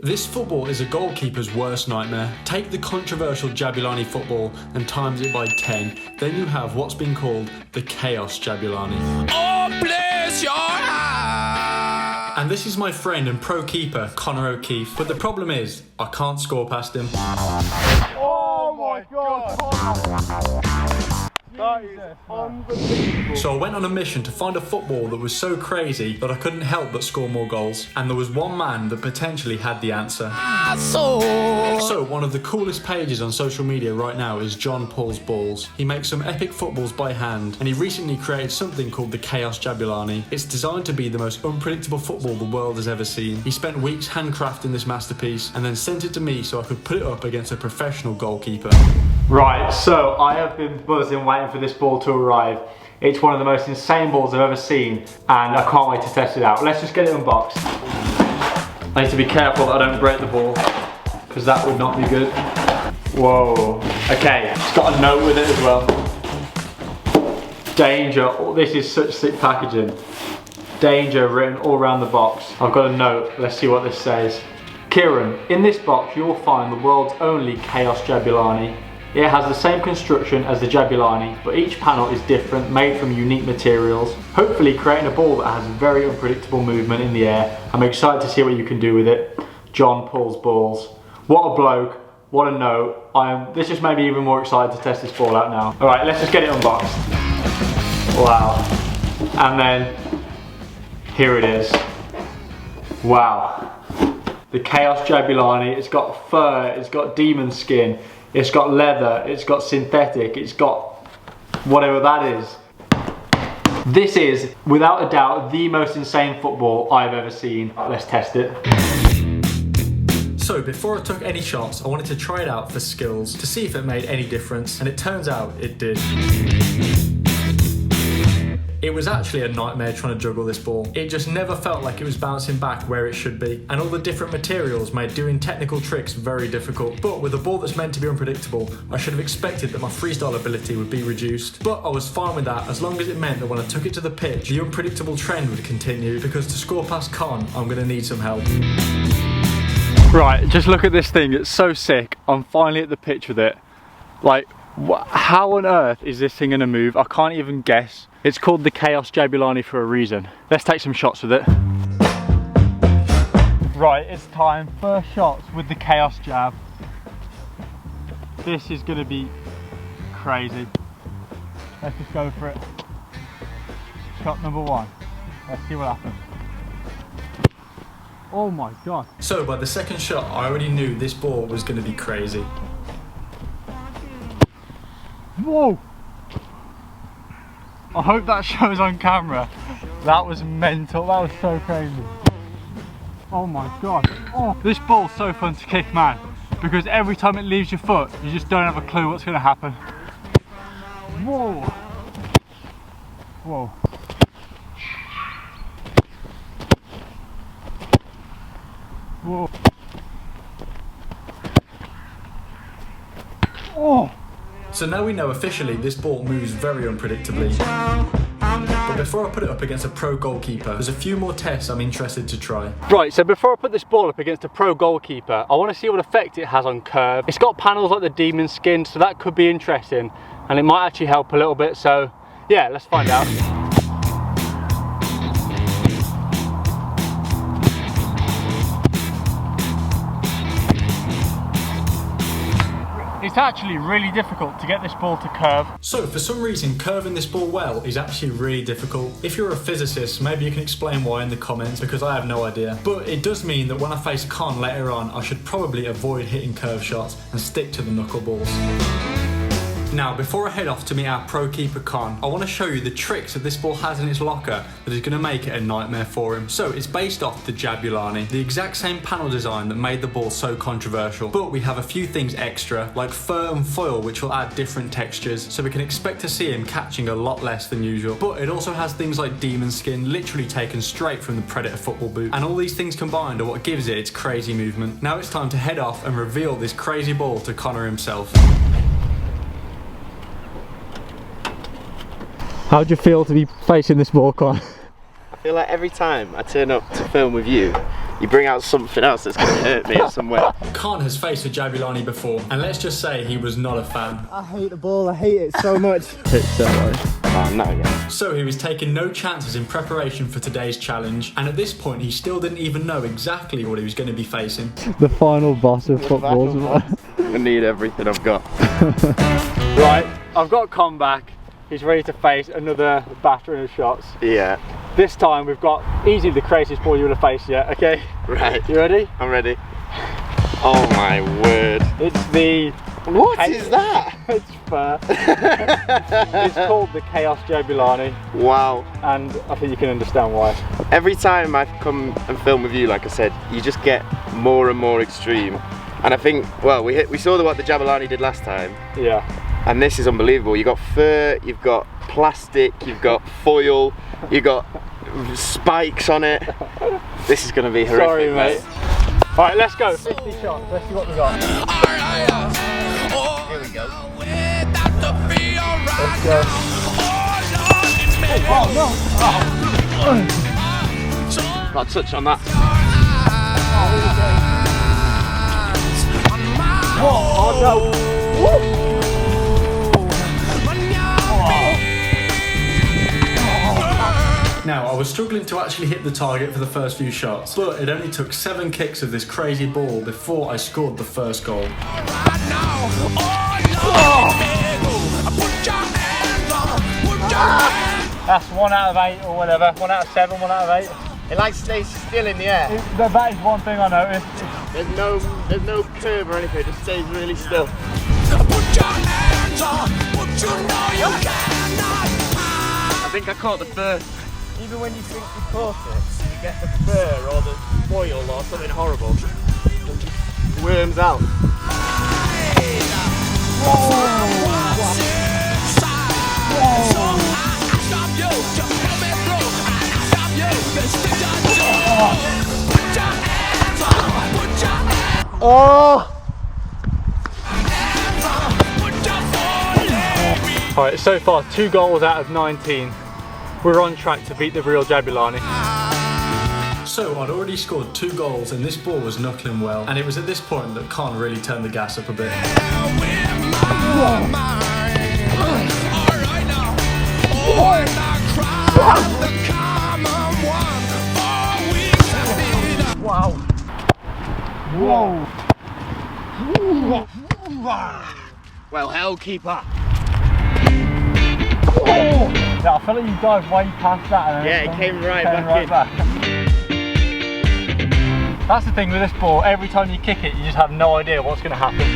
This football is a goalkeeper's worst nightmare. Take the controversial Jabulani football and times it by 10. Then you have what's been called the Chaos Jabulani. Oh, bless your heart! And this is my friend and pro keeper, Connor O'Keefe. But the problem is, I can't score past him. Oh my God! That is unbelievable. So I went on a mission to find a football that was so crazy that I couldn't help but score more goals. And there was one man that potentially had the answer. So one of the coolest pages on social media right now is John Pulls Balls. He makes some epic footballs by hand, and he recently created something called the Chaos Jabulani. It's designed to be the most unpredictable football the world has ever seen. He spent weeks handcrafting this masterpiece and then sent it to me so I could put it up against a professional goalkeeper. Right, so I have been buzzing waiting for this ball to arrive. It's one of the most insane balls I've ever seen, and I can't wait to test it out. Let's just get it unboxed. I need to be careful that I don't break the ball, because that would not be good. Whoa. Okay, it's got a note with it as well. Danger. Oh, this is such sick packaging. Danger written all around the box. I've got a note. Let's see what this says. Kieran, in this box you will find the world's only Chaos Jabulani. It has the same construction as the Jabulani, but each panel is different, made from unique materials, hopefully creating a ball that has very unpredictable movement in the air. I'm excited to see what you can do with it. John Pulls Balls. What a bloke, what a note. This just made me even more excited to test this ball out now. Alright, let's just get it unboxed. Wow. And then, here it is. Wow. The Chaos Jabulani. It's got fur, it's got demon skin, it's got leather, it's got synthetic, it's got whatever that is. This is, without a doubt, the most insane football I've ever seen. Let's test it. So before I took any shots, I wanted to try it out for skills to see if it made any difference, and it turns out it did. It was actually a nightmare trying to juggle this ball. It just never felt like it was bouncing back where it should be, and all the different materials made doing technical tricks very difficult. But with a ball that's meant to be unpredictable, I should have expected that my freestyle ability would be reduced. But I was fine with that, as long as it meant that when I took it to the pitch, the unpredictable trend would continue, because to score past Con, I'm going to need some help. Right, just look at this thing, it's so sick. I'm finally at the pitch with it. Like, how on earth is this thing going to move? I can't even guess. It's called the Chaos Jabulani for a reason. Let's take some shots with it. Right, it's time. First shots with the Chaos Jab. This is going to be crazy. Let's just go for it. Shot number one. Let's see what happens. Oh my God. So by the second shot, I already knew this ball was going to be crazy. Whoa! I hope that shows on camera. That was mental, that was so crazy. Oh my God. Oh, this ball's so fun to kick, man, because every time it leaves your foot, you just don't have a clue what's going to happen. Whoa! Whoa. Whoa. Oh! So now we know officially this ball moves very unpredictably. But before I put it up against a pro goalkeeper, there's a few more tests I'm interested to try. Right, so before I put this ball up against a pro goalkeeper, I want to see what effect it has on curve. It's got panels like the demon skin, so that could be interesting, and it might actually help a little bit, so yeah, let's find out. It's actually really difficult to get this ball to curve. So for some reason, curving this ball well is actually really difficult. If you're a physicist, maybe you can explain why in the comments, because I have no idea. But it does mean that when I face Con later on, I should probably avoid hitting curve shots and stick to the knuckleballs. Now, before I head off to meet our pro keeper Con, I want to show you the tricks that this ball has in its locker that is going to make it a nightmare for him. So it's based off the Jabulani, the exact same panel design that made the ball so controversial. But we have a few things extra, like fur and foil, which will add different textures, so we can expect to see him catching a lot less than usual. But it also has things like demon skin, literally taken straight from the Predator football boot. And all these things combined are what gives it its crazy movement. Now it's time to head off and reveal this crazy ball to Connor himself. How'd you feel to be facing this ball, Con? I feel like every time I turn up to film with you, You bring out something else that's going to hurt me in some way. Khan has faced with Jabulani before, and let's just say he was not a fan. I hate the ball, I hate it so much. It's so much. Oh, no, yeah. So he was taking no chances in preparation for today's challenge, and at this point he still didn't even know exactly what he was going to be facing. The final boss of football. I need everything I've got. Right, I've got Con back. He's ready to face another battering of shots. Yeah. This time we've got easily the craziest ball you will have faced yet, okay? Right. You ready? I'm ready. Oh my word. It's the... What is that? It's fur. It's called the Chaos Jabulani, Wow. and I think you can understand why. Every time I come and film with you, like I said, you just get more and more extreme. And I think, well, we saw what the Jabulani did last time. Yeah. And this is unbelievable. You've got fur, you've got plastic, you've got foil, you've got spikes on it. This is going to be horrific. Sorry, mate. Alright, let's go. 50 shots. Let's see what we got. Here we go. Let's go. Oh, no. Oh. Got a touch on that. Oh, no. Woo. Now, I was struggling to actually hit the target for the first few shots, but it only took 7 kicks of this crazy ball before I scored the first goal. That's 1 out of 8 or whatever. 1 out of 7, 1 out of 8. It like stays still in the air. That is one thing I noticed. There's no curve or anything, it just stays really still. I think I caught the fur. Even when you think you caught it, you get the fur or the foil or something horrible. It just worms out. Oh! Alright, so far 2 goals out of 19. We're on track to beat the real Jabulani. So I'd already scored 2 goals and this ball was knuckling well, and it was at this point that Khan really turned the gas up a bit. Wow. Whoa. Well, hell, keeper. Yeah, I feel like you dived way past that. And Yeah, it came right back in. That's the thing with this ball, every time you kick it, you just have no idea what's going to happen.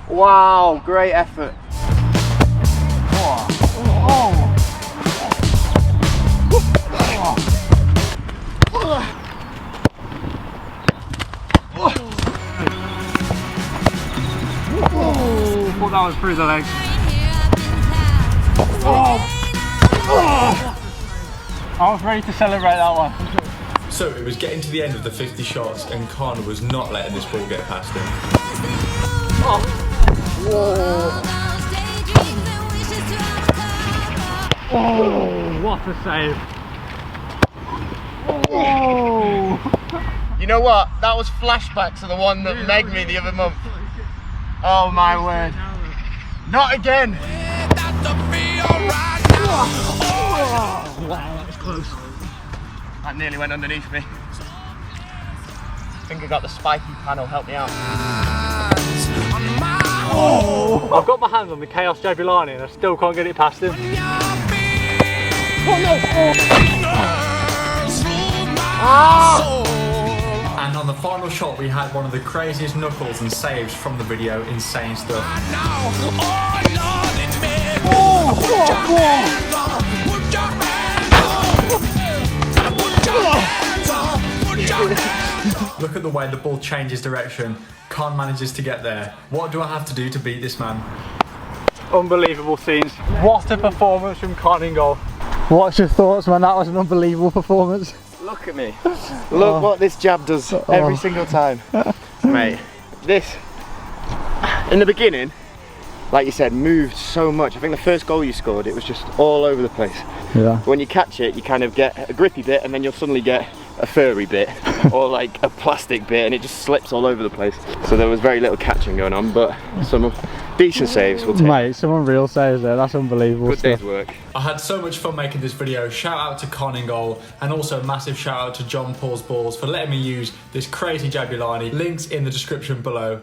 Wow, great effort. Thought that was through the legs. I was ready to celebrate that one. So it was getting to the end of the 50 shots and Khan was not letting this ball get past him. Oh, what a save. Oh. You know what? That was flashbacks to the one that megged me the other month. Oh my word. Not again. Wow, that was close. That nearly went underneath me. I think I got the spiky panel, help me out. Oh. I've got my hands on the Chaos Jabulani and I still can't get it past him. And on the final shot we had one of the craziest knuckles and saves from the video. Insane stuff. Look at the way the ball changes direction. Khan manages to get there. What do I have to do to beat this man? Unbelievable scenes. What a performance from Kieran in goal. What's your thoughts, man? That was an unbelievable performance. Look at me. Look what this jab does every single time. Mate, this, in the beginning, like you said, moved so much. I think the first goal you scored, it was just all over the place. Yeah. When you catch it, you kind of get a grippy bit and then you'll suddenly get a furry bit or like a plastic bit and it just slips all over the place. So there was very little catching going on, but some decent saves will take. Mate, someone real saves there, that's unbelievable. Good day's work. I had so much fun making this video. Shout out to Con in goal, and also a massive shout out to John Paul's Balls for letting me use this crazy Jabulani. Links in the description below.